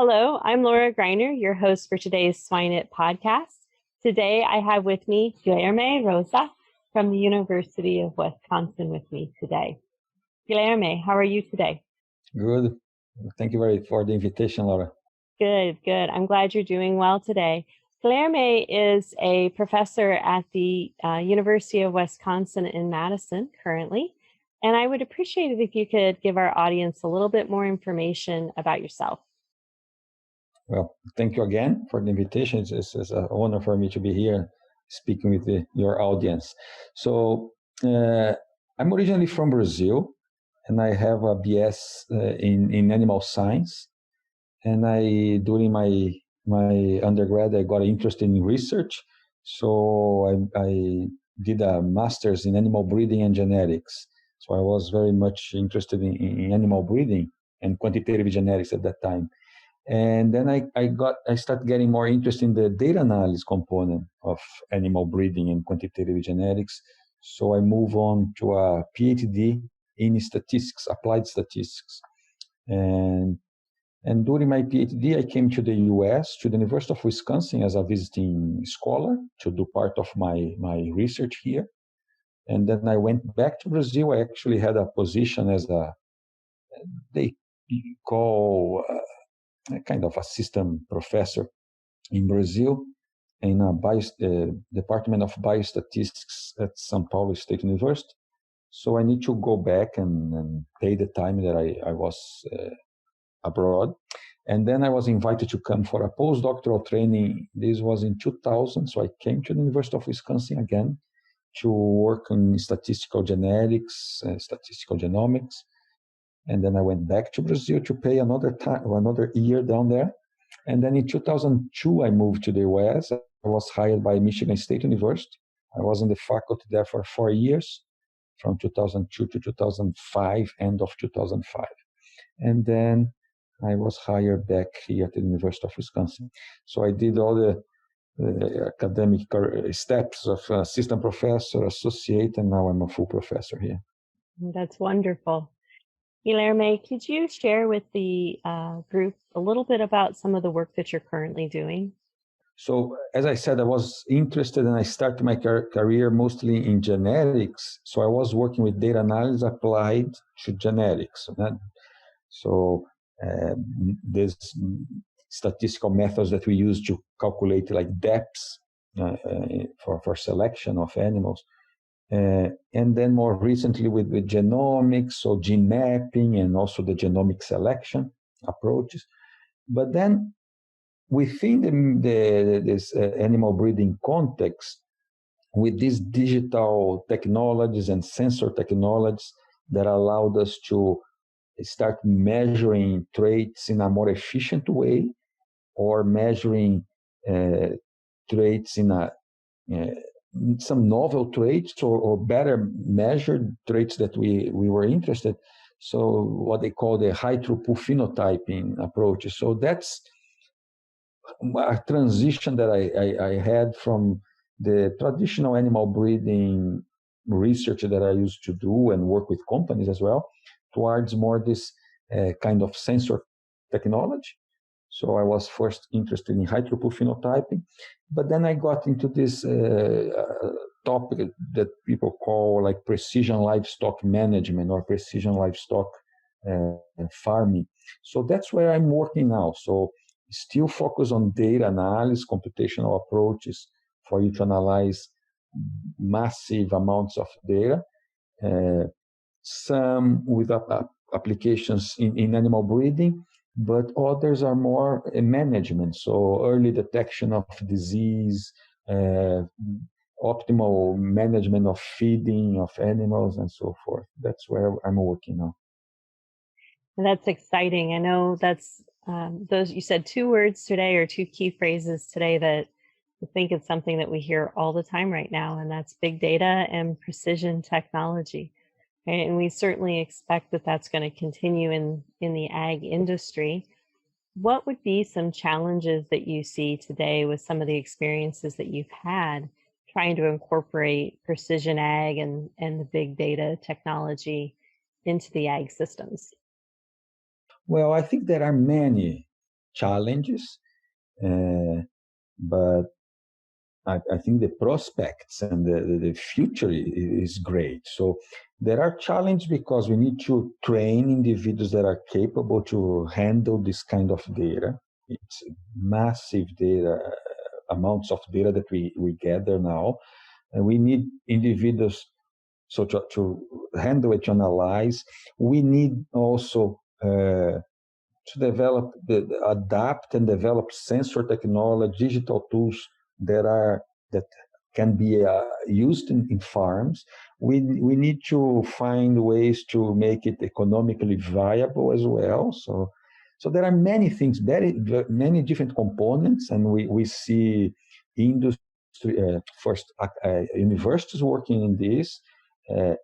Hello, I'm Laura Greiner, your host for today's 𝘬𝘂𝗶𝗵𝗏 podcast. Today I have with me Guilherme Rosa from the University of Wisconsin with me today. Guilherme, how are you today? Good. Thank you very for the invitation, Laura. Good. I'm glad you're doing well today. Guilherme is a professor at the University of Wisconsin in Madison currently, and I would appreciate it if you could give our audience a little bit more information about yourself. Well, thank you again for the invitation. It's an honor for me to be here speaking with your audience. So I'm originally from Brazil, and I have a BS in animal science. And during my undergrad, I got interested in research. So I did a master's in animal breeding and genetics. So I was very much interested in animal breeding and quantitative genetics at that time. And then I started getting more interest in the data analysis component of animal breeding and quantitative genetics. So I moved on to a PhD in statistics, applied statistics. And during my PhD, I came to the US, to the University of Wisconsin as a visiting scholar to do part of my research here. And then I went back to Brazil. I actually had a position as they call a kind of assistant professor in Brazil in a Department of Biostatistics at São Paulo State University. So I need to go back and pay the time that I was abroad. And then I was invited to come for a postdoctoral training. This was in 2000. So I came to the University of Wisconsin again to work in statistical genetics, statistical genomics. And then I went back to Brazil to pay another year down there. And then in 2002, I moved to the US. I was hired by Michigan State University. I was in the faculty there for 4 years, from 2002 to 2005, end of 2005. And then I was hired back here at the University of Wisconsin. So I did all the academic steps of assistant professor, associate, and now I'm a full professor here. That's wonderful. Guilherme, could you share with the group a little bit about some of the work that you're currently doing? So, as I said, I was interested and I started my career mostly in genetics. So I was working with data analysis applied to genetics. So there's statistical methods that we use to calculate like 𝘚𝘗𝘃s for selection of animals. And then more recently with genomics, so gene mapping and also the genomic selection approaches. But then within this animal breeding context, with these digital technologies and sensor technologies that allowed us to start measuring traits in a more efficient way, or measuring traits in some novel traits or better measured traits that we were interested. So what they call the high throughput phenotyping approaches. So that's a transition that I had from the traditional animal breeding research that I used to do and work with companies as well, towards more this kind of sensor technology. So I was first interested in high throughput phenotyping, but then I got into this topic that people call like precision livestock management or precision livestock farming. So that's where I'm working now. So still focus on data analysis, computational approaches for you to analyze massive amounts of data, some with applications in animal breeding, but others are more management, so early detection of disease, optimal management of feeding of animals, and so forth. That's where I'm working now. That's exciting. I know that's those, you said two words today, or two key phrases today that I think it's something that we hear all the time right now, and that's big data and precision technology. Right? And we certainly expect that that's going to continue in the ag industry. What would be some challenges that you see today with some of the experiences that you've had trying to incorporate precision ag and the big data technology into the ag systems? Well, I think there are many challenges, but I think the prospects and the future is great. So there are challenges because we need to train individuals that are capable to handle this kind of data. It's massive data, amounts of data that we gather now. And we need individuals so to handle it, to analyze. We need also to develop, adapt and develop sensor technology, digital tools that can be used in farms. We need to find ways to make it economically viable as well. So there are many things, many different components, and we see industry first, universities working in this.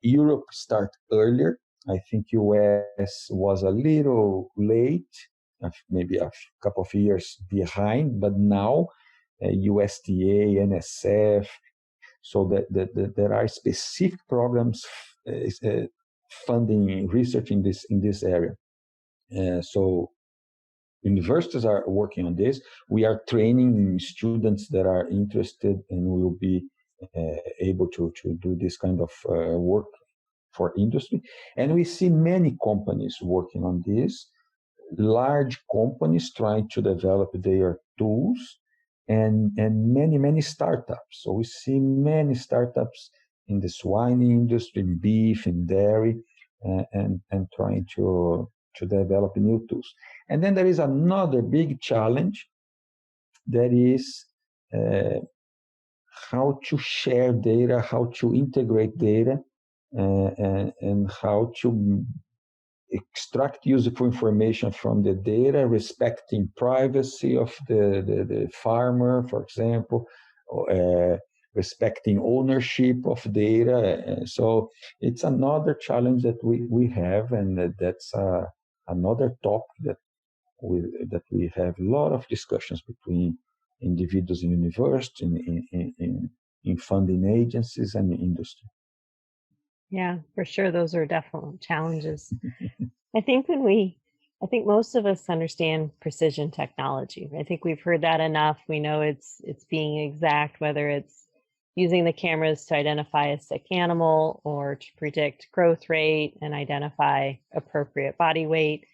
Europe start earlier. I think US was a little late, maybe a couple of years behind, but now USDA, NSF, so that there are specific programs funding research in this area. So universities are working on this. We are training students that are interested and will be able to do this kind of work for industry. And we see many companies working on this, large companies trying to develop their tools, and many startups. So we see many startups in the swine industry, in beef, in dairy, and trying to develop new tools. And then there is another big challenge, that is how to share data, how to integrate data, and how to extract useful information from the data, respecting privacy of the farmer, for example, respecting ownership of data. So it's another challenge that we have, and that's another topic that we have a lot of discussions between individuals in universities, in funding agencies, and industry. Yeah, for sure. Those are definitely challenges. I think most of us understand precision technology. I think we've heard that enough. We know it's being exact, whether it's using the cameras to identify a sick animal or to predict growth rate and identify appropriate body weight.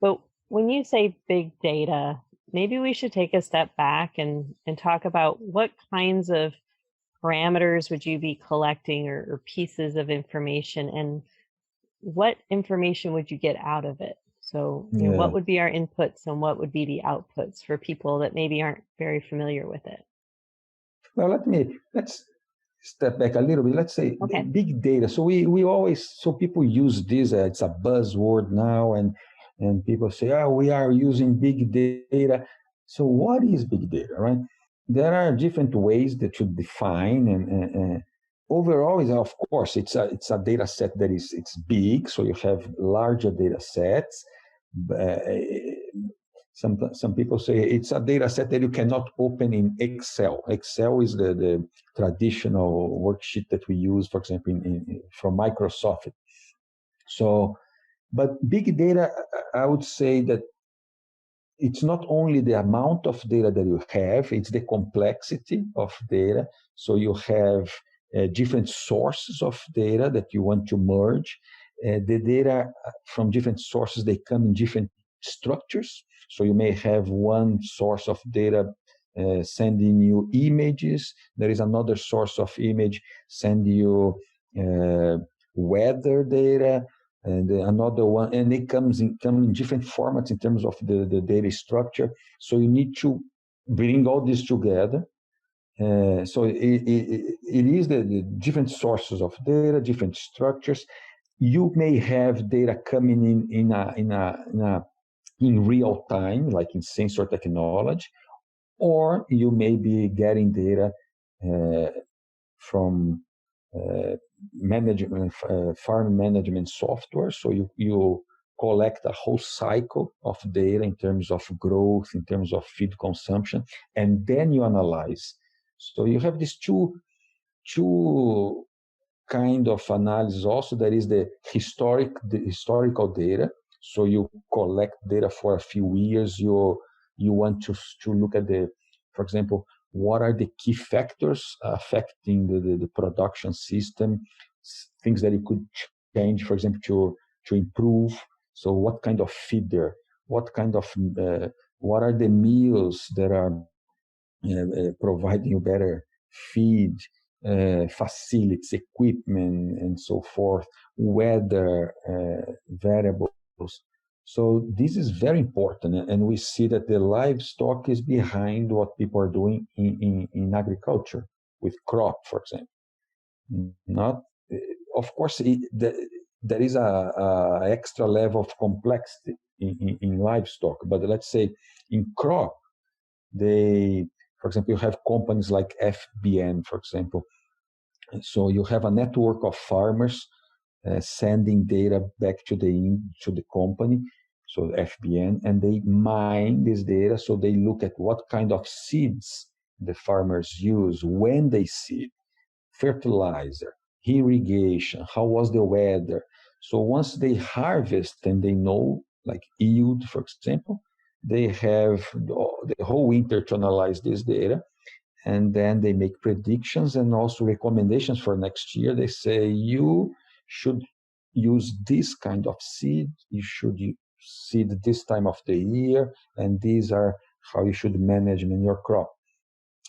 But when you say big data, maybe we should take a step back and talk about what kinds of parameters would you be collecting, or pieces of information, and what information would you get out of it? So what would be our inputs and what would be the outputs for people that maybe aren't very familiar with it? Well, let's step back a little bit. Let's say big data. So people use this, it's a buzzword now, and people say, we are using big data. So what is big data, right? There are different ways that you define, and overall, of course, it's a data set that it's big, so you have larger data sets. Some people say it's a data set that you cannot open in Excel. Excel is the traditional worksheet that we use, for example, from Microsoft. So, but big data, I would say that it's not only the amount of data that you have, it's the complexity of data. So you have different sources of data that you want to merge. The data from different sources, they come in different structures. So you may have one source of data sending you images. There is another source of image sending you weather data, and another one, and they come in different formats in terms of the data structure. So you need to bring all this together. So it is the different sources of data, different structures. You may have data coming in real time, like in sensor technology, or you may be getting data from farm management software. So you collect a whole cycle of data in terms of growth, in terms of feed consumption, and then you analyze. So you have these two kind of analysis also. There is the historical data. So you collect data for a few years, you you want to look at for example, what are the key factors affecting the production system, things that you could change, for example, to improve. So what kind of feeder, what are the meals that are providing you better feed, facilities, equipment, and so forth, weather variables. So this is very important, and we see that the livestock is behind what people are doing in agriculture with crop, for example. Not, of course, there is a extra level of complexity in livestock, but let's say in crop, for example, you have companies like FBN, for example. So you have a network of farmers sending data back to the company, so FBN, and they mine this data. So they look at what kind of seeds the farmers use, when they seed, fertilizer, irrigation, how was the weather. So once they harvest and they know, like yield, for example, they have the whole winter to analyze this data, and then they make predictions and also recommendations for next year. They say, you should use this kind of seed, you should seed this time of the year, and these are how you should manage in your crop.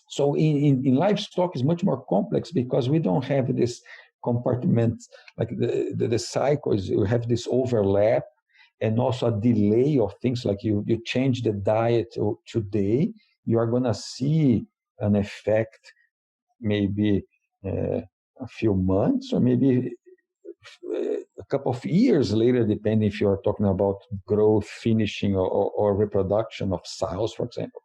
So in livestock is much more complex because we don't have this compartment, like the cycles, you have this overlap, and also a delay of things, like you change the diet today, you are going to see an effect maybe a few months or maybe a couple of years later, depending if you are talking about growth, finishing, or reproduction of sows, for example.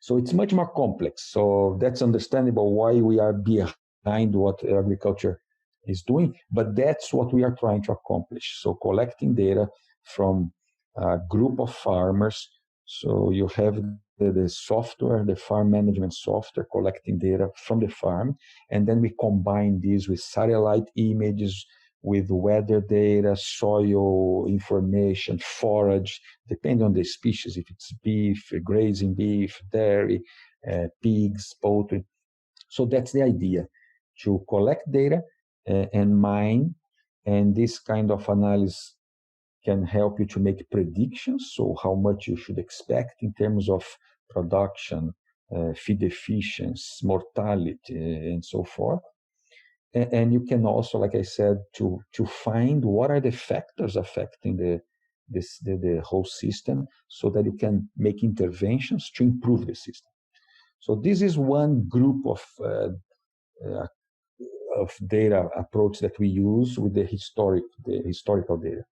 So it's much more complex. So that's understandable why we are behind what agriculture is doing, but that's what we are trying to accomplish. So collecting data from a group of farmers. So you have the software, the farm management software, collecting data from the farm, and then we combine these with satellite images, with weather data, soil information, forage, depending on the species, if it's beef, grazing beef, dairy, pigs, poultry. So that's the idea, to collect data and mine, and this kind of analysis can help you to make predictions, so how much you should expect in terms of production, feed efficiency, mortality, and so forth. And you can also, like I said, to find what are the factors affecting the whole system, so that you can make interventions to improve the system. So this is one group of data approach that we use with the historical data.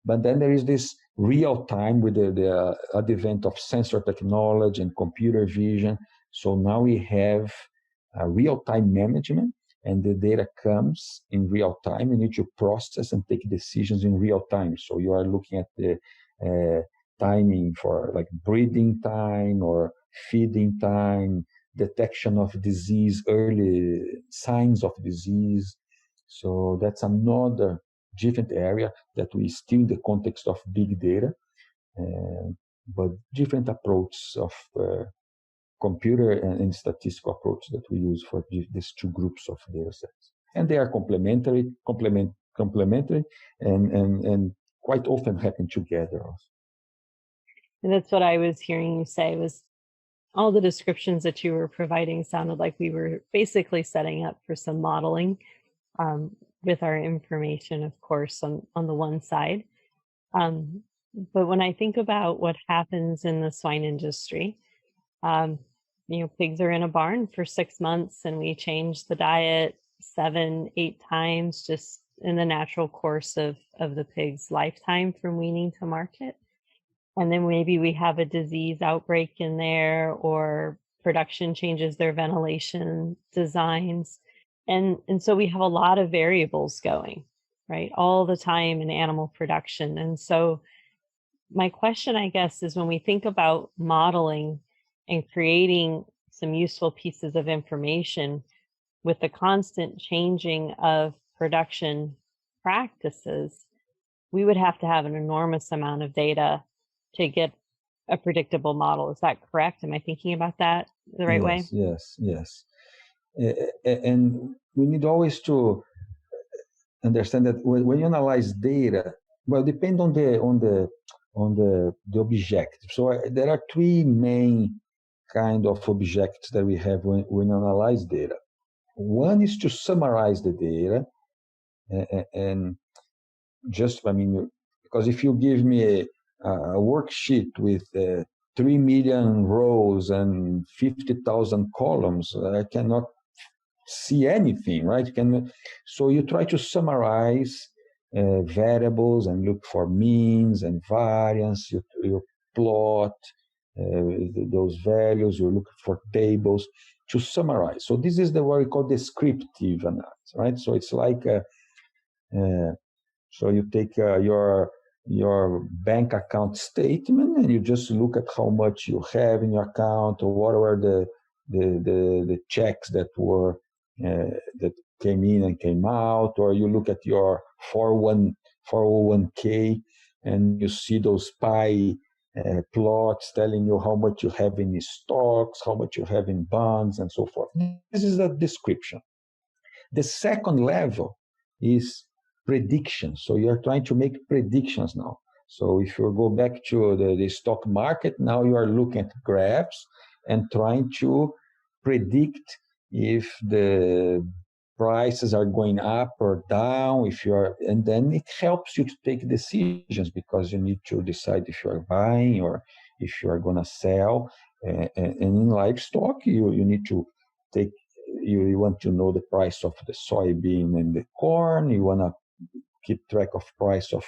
But then there is this real time with the advent of sensor technology and computer vision. So now we have real time management, and the data comes in real time. You need to process and take decisions in real time. So you are looking at the timing for like breeding time or feeding time, detection of disease, early signs of disease. So that's another different area that we still in the context of big data, but different approaches of computer and statistical approach that we use for these two groups of data sets. And they are complementary, and quite often happen together also. And that's what I was hearing you say, was all the descriptions that you were providing sounded like we were basically setting up for some modeling with our information, of course, on the one side. But when I think about what happens in the swine industry, pigs are in a barn for 6 months, and we change the diet 7, 8 times just in the natural course of the pig's lifetime from weaning to market. And then maybe we have a disease outbreak in there, or production changes their ventilation designs. And so we have a lot of variables going, right, all the time in animal production. And so my question, I guess, is when we think about modeling and creating some useful pieces of information with the constant changing of production practices, we would have to have an enormous amount of data to get a predictable model. Is that correct? Am I thinking about that the right way? Yes. And we need always to understand that when you analyze data, well, depend on the objective. So there are three main kind of objectives that we have when we analyze data. One is to summarize the data, and just, because if you give me a worksheet with 3 million rows and 50,000 columns, I cannot see anything, right? So you try to summarize variables and look for means and variance. You plot those values. You look for tables to summarize. So this is what we call descriptive analysis, right? So it's like so you take your bank account statement and you just look at how much you have in your account, or what were the checks that were that came in and came out, or you look at your 401k and you see those pie plots telling you how much you have in stocks, how much you have in bonds, and so forth. This is a description. The second level is prediction. So you're trying to make predictions now. So if you go back to the stock market, now you are looking at graphs and trying to predict if the prices are going up or down, and then it helps you to take decisions, because you need to decide if you are buying or if you are going to sell. And in livestock, you need to take, you want to know the price of the soybean and the corn. You want to keep track of price of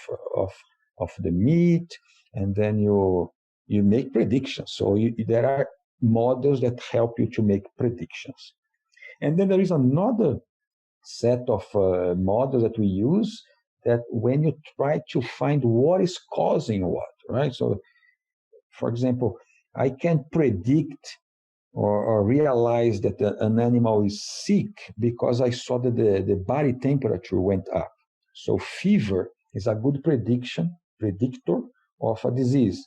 the meat, and then you make predictions. So there are models that help you to make predictions. And then there is another set of models that we use, that when you try to find what is causing what, right? So, for example, I can predict or realize that an animal is sick because I saw that the body temperature went up. So fever is a good predictor of a disease.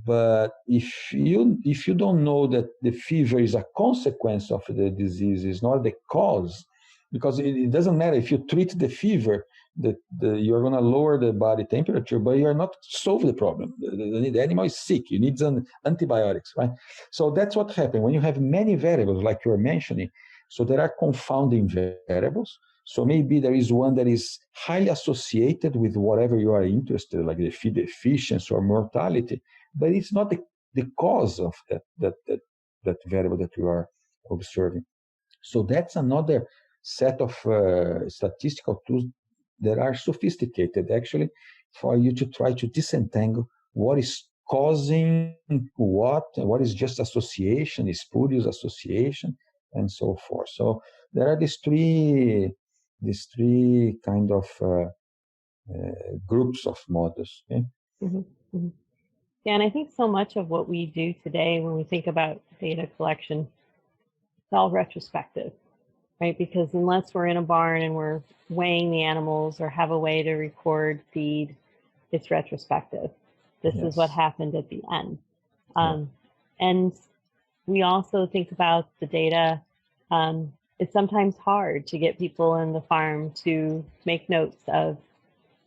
But if you don't know that the fever is a consequence of the disease, is not the cause, because it doesn't matter if you treat the fever, you're going to lower the body temperature, but you're not solve the problem. The animal is sick. You need some antibiotics, right? So that's what happens when you have many variables, like you're mentioning. So there are confounding variables. So maybe there is one that is highly associated with whatever you are interested, like the feed efficiency or mortality, but it's not the cause of that variable that you are observing. So that's another set of statistical tools that are sophisticated, actually, for you to try to disentangle what is causing what is just association, is spurious association, and so forth. So there are these three kind of groups of models. Okay? Mm-hmm. Mm-hmm. Yeah, and I think so much of what we do today when we think about data collection, it's all retrospective, right? Because unless we're in a barn and we're weighing the animals or have a way to record feed, it's retrospective. This is what happened at the end. And we also think about the data. It's sometimes hard to get people in the farm to make notes of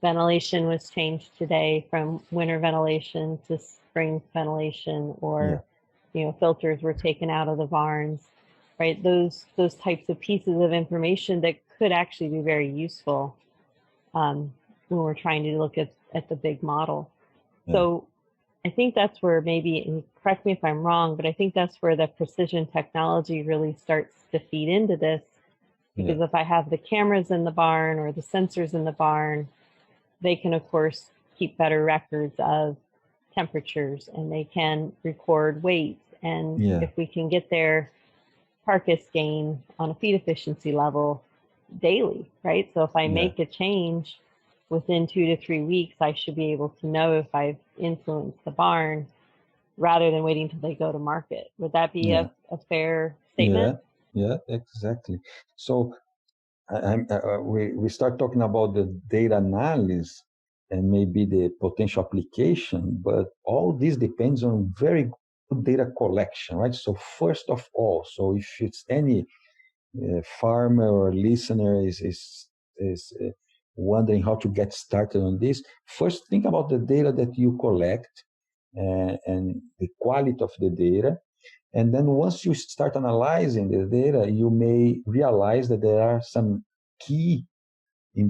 ventilation was changed today from winter ventilation to spring ventilation, or filters were taken out of the barns, right? Those types of pieces of information that could actually be very useful when we're trying to look at the big model. So I think that's where maybe, and correct me if I'm wrong, but I think that's where the precision technology really starts to feed into this. Because if I have the cameras in the barn or the sensors in the barn, they can, of course, keep better records of temperatures, and they can record weight. And if we can get their carcass gain on a feed efficiency level daily, right? So if I make a change within 2 to 3 weeks, I should be able to know if I've influenced the barn rather than waiting until they go to market. Would that be a fair statement? Yeah, exactly. So we start talking about the data analysis, and maybe the potential application, but all this depends on very good data collection, right? So first of all, so if it's any farmer or listener is wondering how to get started on this, first think about the data that you collect and the quality of the data. And then once you start analyzing the data, you may realize that there are some key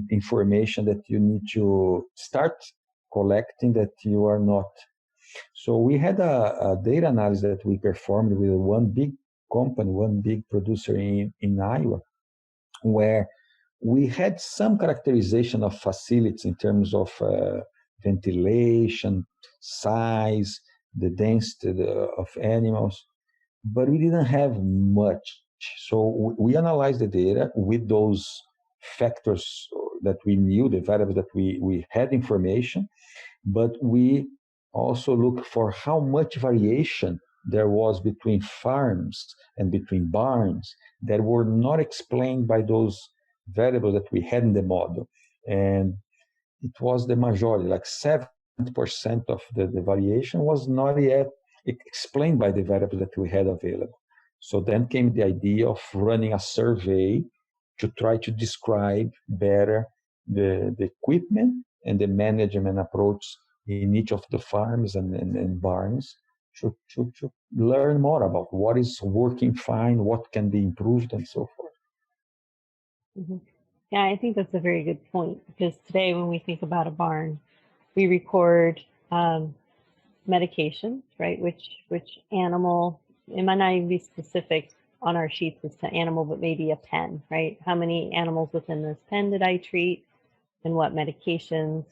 information that you need to start collecting that you are not. So we had a data analysis that we performed with one big company, one big producer in Iowa, where we had some characterization of facilities in terms of ventilation, size, the density of animals, but we didn't have much. So we analyzed the data with those factors that we knew, the variables that we had information, but we also looked for how much variation there was between farms and between barns that were not explained by those variables that we had in the model. And it was the majority, like 70% of the variation was not yet explained by the variables that we had available. So then came the idea of running a survey to try to describe better the equipment and the management approach in each of the farms and barns to learn more about what is working fine, what can be improved, and so forth. Mm-hmm. Yeah, I think that's a very good point, because today when we think about a barn, we record medications, right? Which animal, it might not even be specific on our sheets as to animal, but maybe a pen, right? How many animals within this pen did I treat and what medications?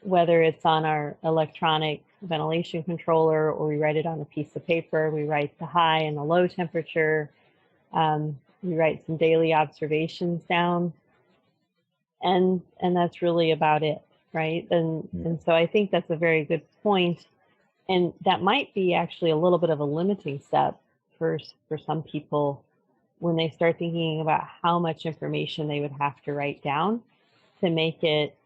Whether it's on our electronic ventilation controller or we write it on a piece of paper, we write the high and the low temperature, we write some daily observations down, and that's really about it, right? And so I think that's a very good point, and that might be actually a little bit of a limiting step for some people when they start thinking about how much information they would have to write down to make it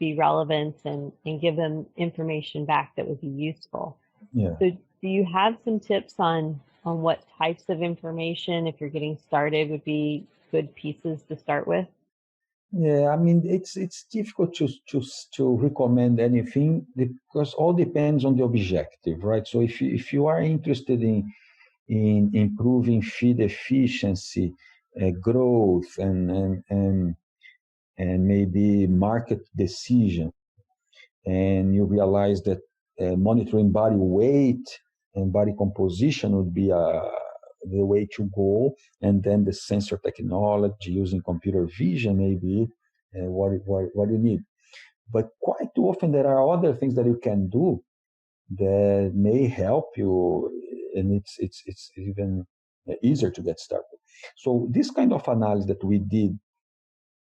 be relevant and give them information back that would be useful. Yeah. So do you have some tips on what types of information, if you're getting started, would be good pieces to start with? Yeah, I mean, it's difficult to recommend anything because all depends on the objective, right? So if you are interested in improving feed efficiency, growth, and maybe market decision, and you realize that monitoring body weight and body composition would be the way to go, and then the sensor technology using computer vision may be what you need. But quite often there are other things that you can do that may help you, and it's even easier to get started. So this kind of analysis that we did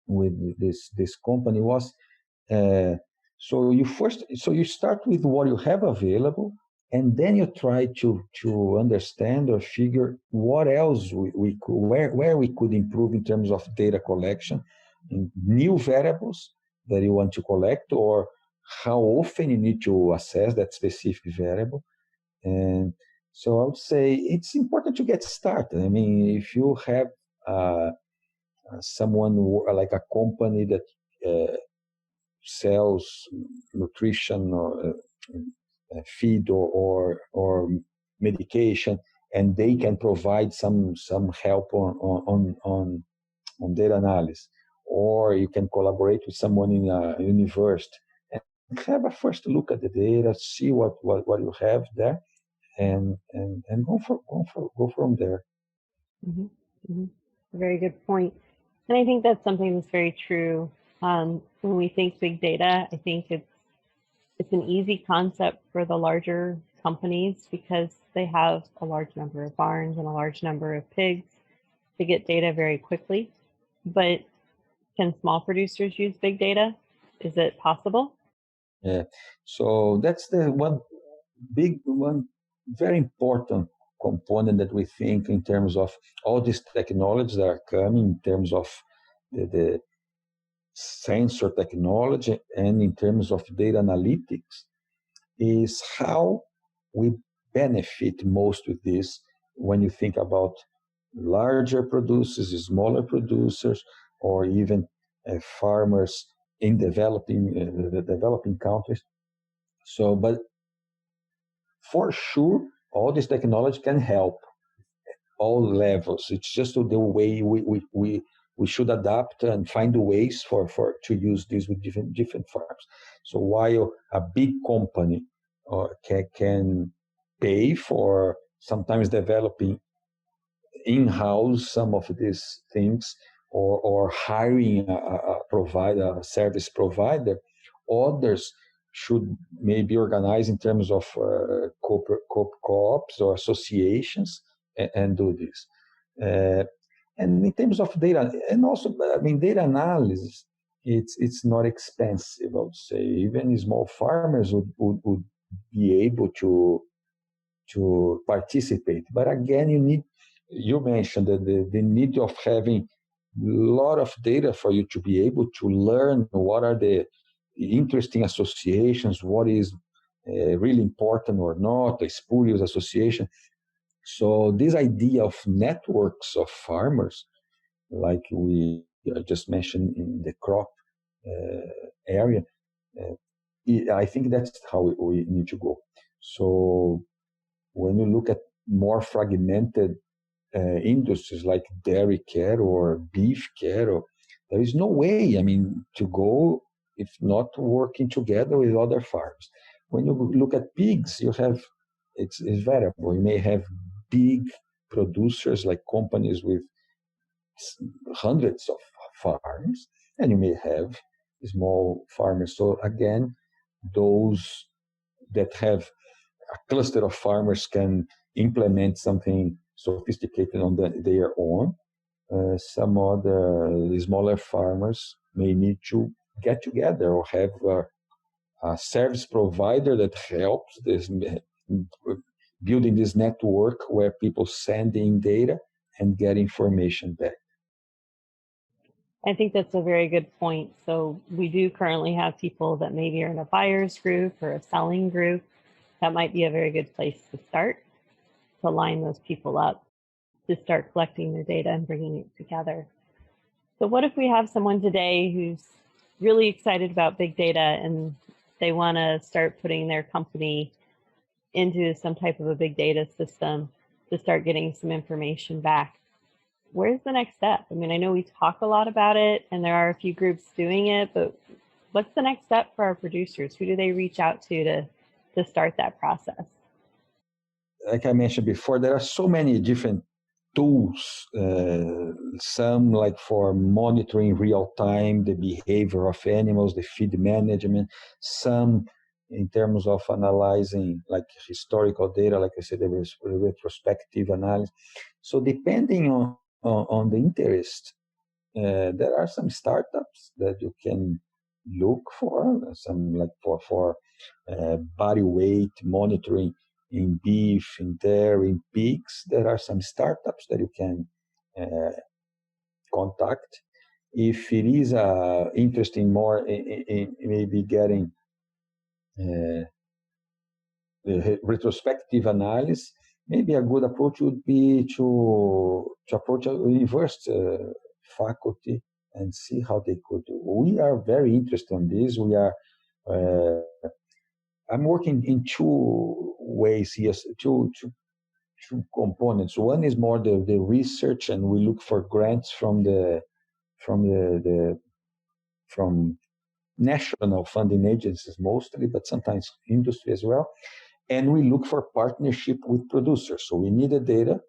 with this company was so you start with what you have available, and then you try to understand or figure what else we could, where we could improve in terms of data collection, in new variables that you want to collect, or how often you need to assess that specific variable. And so I would say it's important to get started. I mean, if you have someone like a company that sells nutrition or feed or medication, and they can provide some help on data analysis, or you can collaborate with someone in a university and have a first look at the data, see what you have there, and go from there. Mm-hmm. Mm-hmm. Very good point. And I think that's something that's very true. When we think big data, I think it's an easy concept for the larger companies because they have a large number of barns and a large number of pigs to get data very quickly. But can small producers use big data? Is it possible? Yeah. So that's the one very important component that we think in terms of all these technologies that are coming, in terms of the sensor technology and in terms of data analytics is how we benefit most with this when you think about larger producers, smaller producers, or even farmers in developing countries. So, but for sure, all this technology can help all levels. It's just the way we should adapt and find ways to use this with different farms. So while a big company can pay for sometimes developing in-house some of these things or hiring a service provider, others should maybe organize in terms of co-ops or associations and do this. And in terms of data, and also, I mean, data analysis, it's not expensive, I would say. Even small farmers would be able to participate. But again, you mentioned that the need of having a lot of data for you to be able to learn what are the interesting associations, what is really important or not, a spurious association. So this idea of networks of farmers, like we just mentioned in the crop area, I think that's how we need to go. So when you look at more fragmented industries like dairy care or beef care, there is no way, I mean, to go if not working together with other farms. When you look at pigs, it's variable. You may have big producers like companies with hundreds of farms, and you may have small farmers. So again, those that have a cluster of farmers can implement something sophisticated on their own. Some other smaller farmers may need to get together or have a service provider that helps this building this network where people send in data and get information back. I think that's a very good point. So we do currently have people that maybe are in a buyer's group or a selling group. That might be a very good place to start, to line those people up, to start collecting their data and bringing it together. So what if we have someone today who's really excited about big data and they want to start putting their company into some type of a big data system to start getting some information back? Where's the next step? I mean, I know we talk a lot about it and there are a few groups doing it, but what's the next step for our producers? Who do they reach out to start that process? Like I mentioned before, there are so many different tools, some like for monitoring real time the behavior of animals, the feed management, some in terms of analyzing like historical data, like I said, there was retrospective analysis. So depending on the interest, there are some startups that you can look for, some like for body weight monitoring in beef, in dairy, in pigs. There are some startups that you can contact. If it is interesting more in maybe getting the retrospective analysis, maybe a good approach would be to approach a university faculty and see how they could do. We are very interested in this. We are. I'm working in two ways here, two components. One is more the research, and we look for grants from national funding agencies mostly, but sometimes industry as well. And we look for partnership with producers. So we need the data,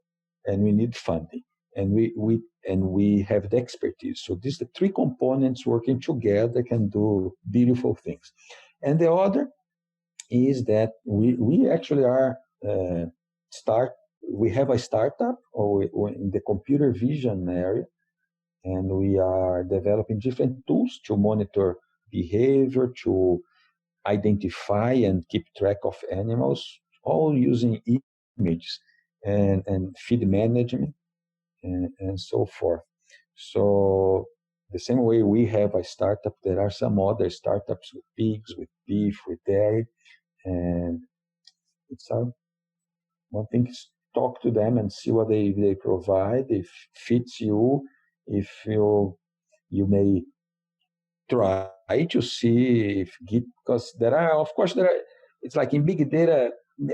and we need funding, and we have the expertise. So these the three components working together can do beautiful things. And the other is that we actually are we have a startup or in the computer vision area, and we are developing different tools to monitor behavior, to identify and keep track of animals, all using images and feed management and so forth. So the same way we have a startup, there are some other startups with pigs, with beef, with dairy, and it's one thing is talk to them and see what they provide. If fits you, if you may try to see if because it's like in big data,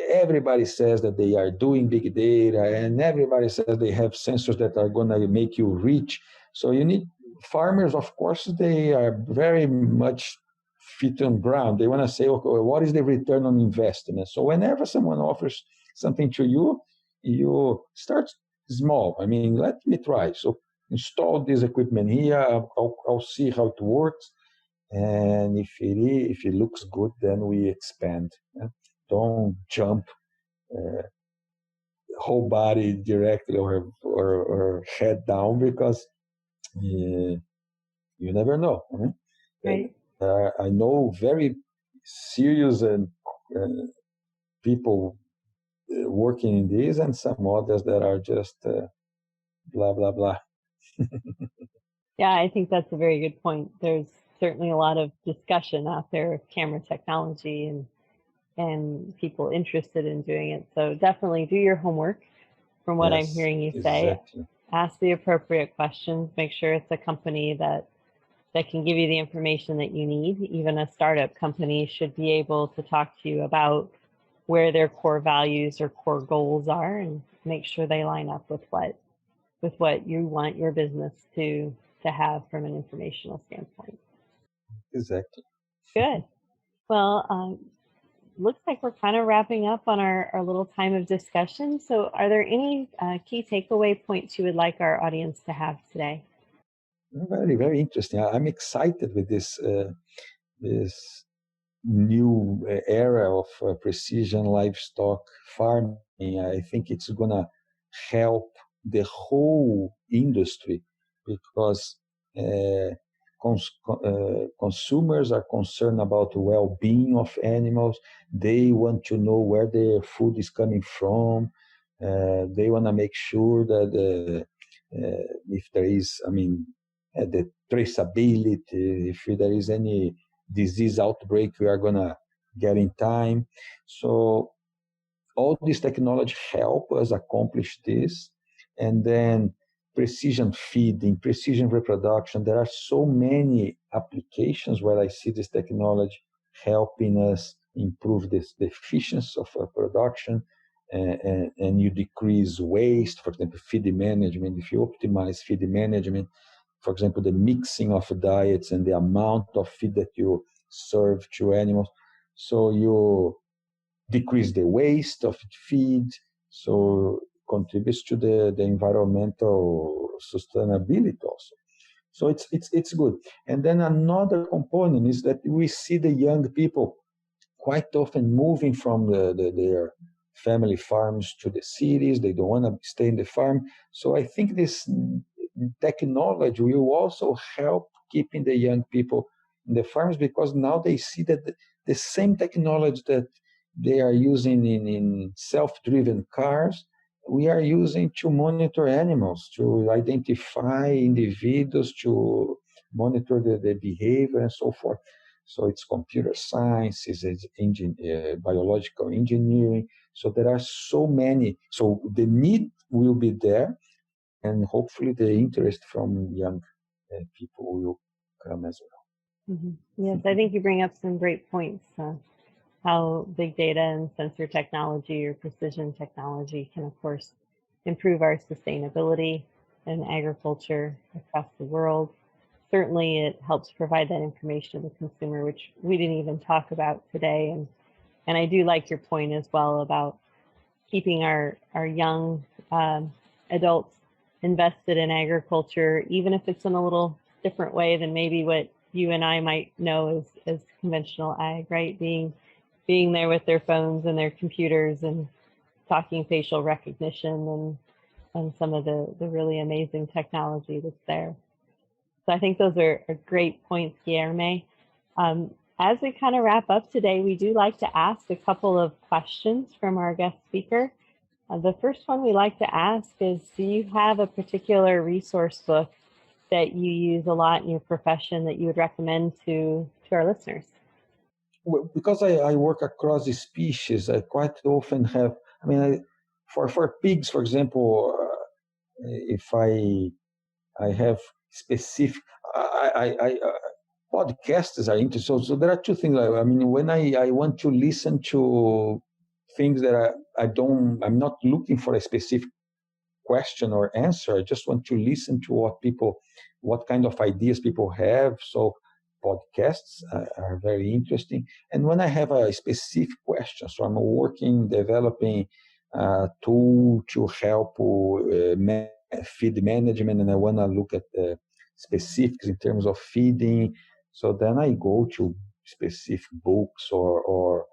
everybody says that they are doing big data and everybody says they have sensors that are going to make you rich. So you need farmers, of course, they are very much feet on ground. They want to say, okay, what is the return on investment? So whenever someone offers something to you, you start small. I mean, let me try. So install this equipment here. I'll see how it works. And if it looks good, then we expand. Don't jump whole body directly or head down, because you never know. Right. I know very serious and people working in this, and some others that are just blah blah blah. Yeah, I think that's a very good point. There's certainly a lot of discussion out there of camera technology and people interested in doing it. So definitely do your homework. From what I'm hearing you say, exactly. Ask the appropriate questions. Make sure it's a company that can give you the information that you need. Even a startup company should be able to talk to you about where their core values or core goals are, and make sure they line up with what you want your business to have from an informational standpoint. Exactly. Good. Well, looks like we're kind of wrapping up on our little time of discussion. So are there any key takeaway points you would like our audience to have today? Very, very interesting. I'm excited with this new era of precision livestock farming. I think it's going to help the whole industry, because consumers are concerned about the well-being of animals. They want to know where their food is coming from. They want to make sure that if there is, the traceability, if there is any disease outbreak, we are going to get in time. So all this technology help us accomplish this. And then precision feeding, precision reproduction. There are so many applications where I see this technology helping us improve the efficiency of production, and you decrease waste. For example, feed management. If you optimize feed management, for example, the mixing of diets and the amount of feed that you serve to animals, so you decrease the waste of feed, so contributes to the environmental sustainability also. So it's good. And then another component is that we see the young people quite often moving from their family farms to the cities. They don't want to stay in the farm. So I think this technology will also help keeping the young people in the farms, because now they see that the same technology that they are using in self-driven cars, we are using to monitor animals, to identify individuals, to monitor the behavior and so forth. So it's computer science, it's biological engineering. So there are so many. So the need will be there, and hopefully the interest from young people will come as well. Mm-hmm. Yes, I think you bring up some great points. How big data and sensor technology or precision technology can, of course, improve our sustainability in agriculture across the world. Certainly, it helps provide that information to the consumer, which we didn't even talk about today. And I do like your point as well about keeping our young adults invested in agriculture, even if it's in a little different way than maybe what you and I might know as conventional ag, right? Being there with their phones and their computers and talking facial recognition and some of the really amazing technology that's there. So I think those are great points, Guilherme. As we kind of wrap up today, we do like to ask a couple of questions from our guest speaker. The first one we like to ask is, do you have a particular resource book that you use a lot in your profession that you would recommend to our listeners? Well, because I work across the species, I quite often have, I mean, for pigs, for example, if I have specific, podcasts are interesting. So there are two things. I mean, when I want to listen to things that I'm not looking for a specific question or answer. I just want to listen to what kind of ideas people have. So podcasts are very interesting. And when I have a specific question, so I'm developing a tool to help feed management, and I want to look at the specifics in terms of feeding. So then I go to specific books or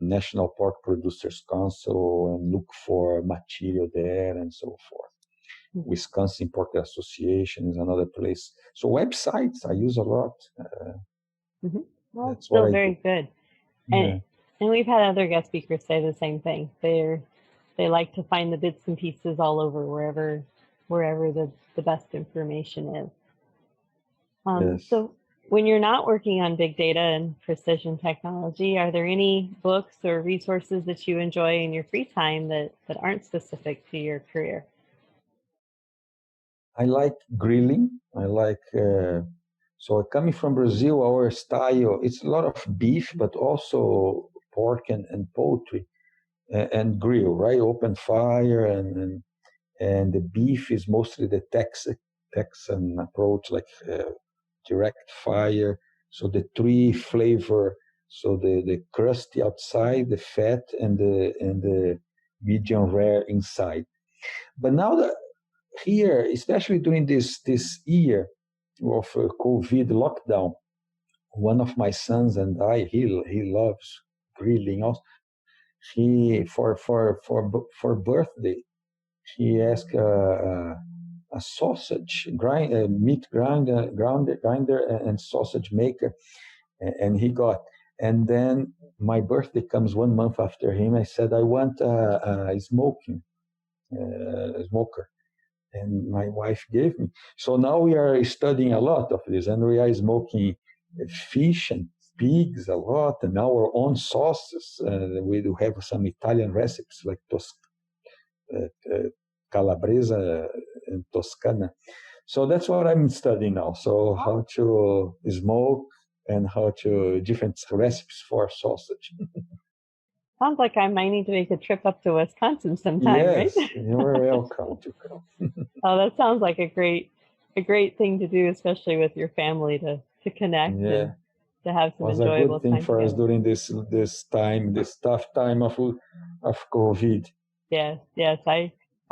National Pork Producers Council and look for material there and so forth. Mm-hmm. Wisconsin Pork Association is another place. So websites I use a lot. Mm-hmm. Well, that's still very good. And we've had other guest speakers say the same thing. They like to find the bits and pieces all over wherever the best information is. Yes. So when you're not working on big data and precision technology, are there any books or resources that you enjoy in your free time that aren't specific to your career? I like grilling. I like, so coming from Brazil, our style, it's a lot of beef, but also pork and poultry and grill, right? Open fire and the beef is mostly the Texan approach, like direct fire. So the three flavor, so the crusty outside, the fat, and the medium rare inside. But now that here, especially during this year of COVID lockdown, one of my sons and I, he loves grilling. Also, he for birthday, he asked a sausage meat grinder and sausage maker, and he got. And then my birthday comes 1 month after him. I said I want a smoker, and my wife gave me. So now we are studying a lot of this, and we are smoking fish and pigs a lot, and our own sauces. We do have some Italian recipes like Calabresa and Toscana. So that's what I'm studying now. So how to smoke and how to different recipes for sausage. Sounds like I might need to make a trip up to Wisconsin sometime, yes, right? You're welcome to come. Oh, that sounds like a great thing to do, especially with your family to connect and to have some enjoyable time. It was a good thing for us during this tough time of COVID. Yes.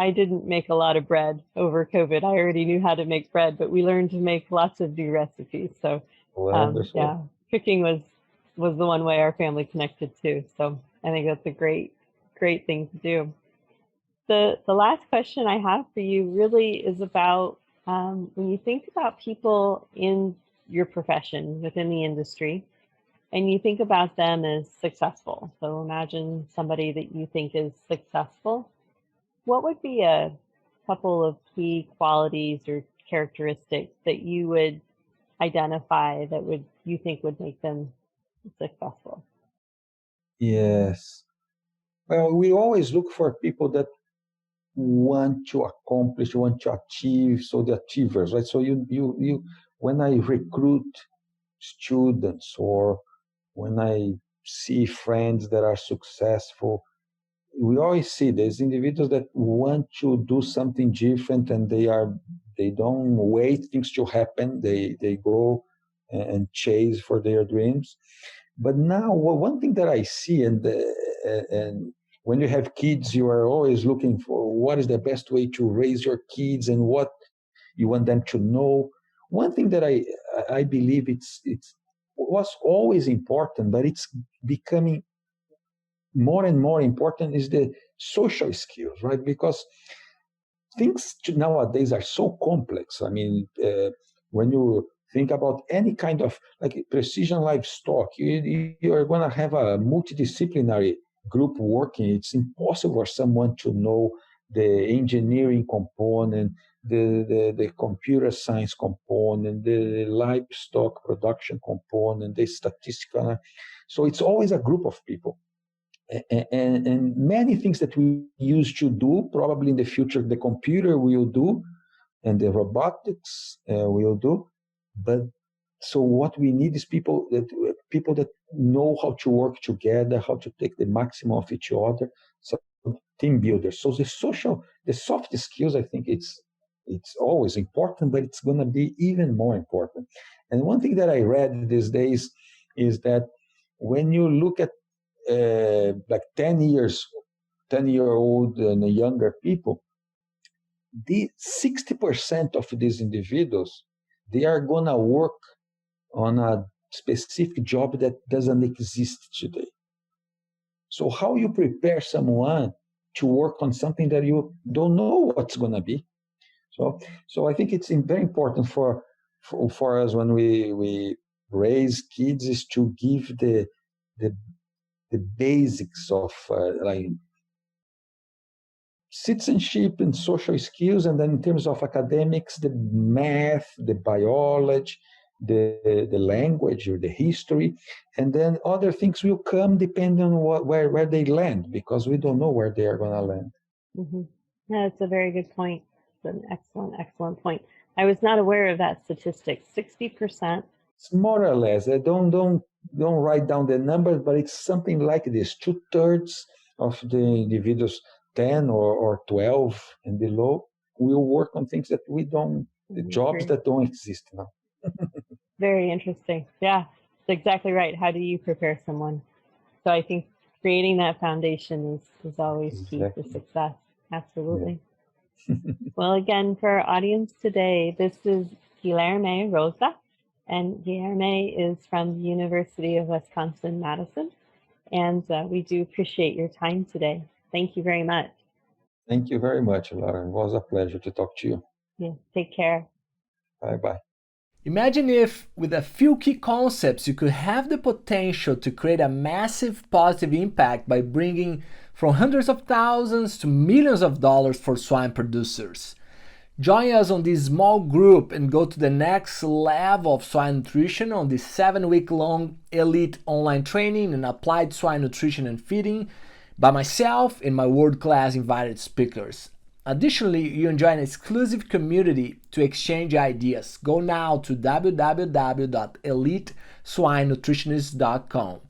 I didn't make a lot of bread over COVID. I already knew how to make bread, but we learned to make lots of new recipes. So cooking was the one way our family connected too. So I think that's a great thing to do. The last question I have for you really is about when you think about people in your profession within the industry, and you think about them as successful. So imagine somebody that you think is successful. What would be a couple of key qualities or characteristics that you would identify that you think would make them successful? Yes. Well, we always look for people that want to accomplish, want to achieve, so the achievers, right? So you when I recruit students or when I see friends that are successful, we always see there's individuals that want to do something different, and they don't wait things to happen. They go and chase for their dreams. But now, one thing that I see, and when you have kids, you are always looking for what is the best way to raise your kids and what you want them to know. One thing that I believe it was always important, but it's becoming more and more important, is the social skills, right? Because things nowadays are so complex. I mean, when you think about any kind of like precision livestock, you are going to have a multidisciplinary group working. It's impossible for someone to know the engineering component, the computer science component, the livestock production component, the statistical. So it's always a group of people. And many things that we used to do, probably in the future, the computer will do, and the robotics will do. But so what we need is people that know how to work together, how to take the maximum of each other. So team builders. So the soft skills, I think it's always important, but it's going to be even more important. And one thing that I read these days is that when you look at like 10-year-old and younger people, the 60% of these individuals, they are going to work on a specific job that doesn't exist today. So how you prepare someone to work on something that you don't know what's going to be? So I think it's very important for us when we raise kids is to give the basics of like citizenship and social skills, and then in terms of academics, the math, the biology, the language or the history, and then other things will come depending on where they land, because we don't know where they are going to land. Mm-hmm. Yeah, that's a very good point. It's an excellent point. I was not aware of that statistic. 60%. It's more or less. Don't write down the numbers, but it's something like this: 2/3 of the individuals 10 or 12 and below will work on things that we don't, the jobs that don't exist now. Very interesting. Yeah, that's exactly right. How do you prepare someone? So I think creating that foundation is always key for success. Absolutely. Yeah. Well, again, for our audience today, this is Guilherme Rosa, and Guilherme is from the University of Wisconsin-Madison, and we do appreciate your time today. Thank you very much. Thank you very much, Laura. It was a pleasure to talk to you. Yeah, take care. Bye-bye. Imagine if, with a few key concepts, you could have the potential to create a massive positive impact by bringing from hundreds of thousands to millions of dollars for swine producers. Join us on this small group and go to the next level of swine nutrition on this 7-week-long elite online training in applied swine nutrition and feeding by myself and my world-class invited speakers. Additionally, you enjoy an exclusive community to exchange ideas. Go now to www.eliteswinenutritionist.com.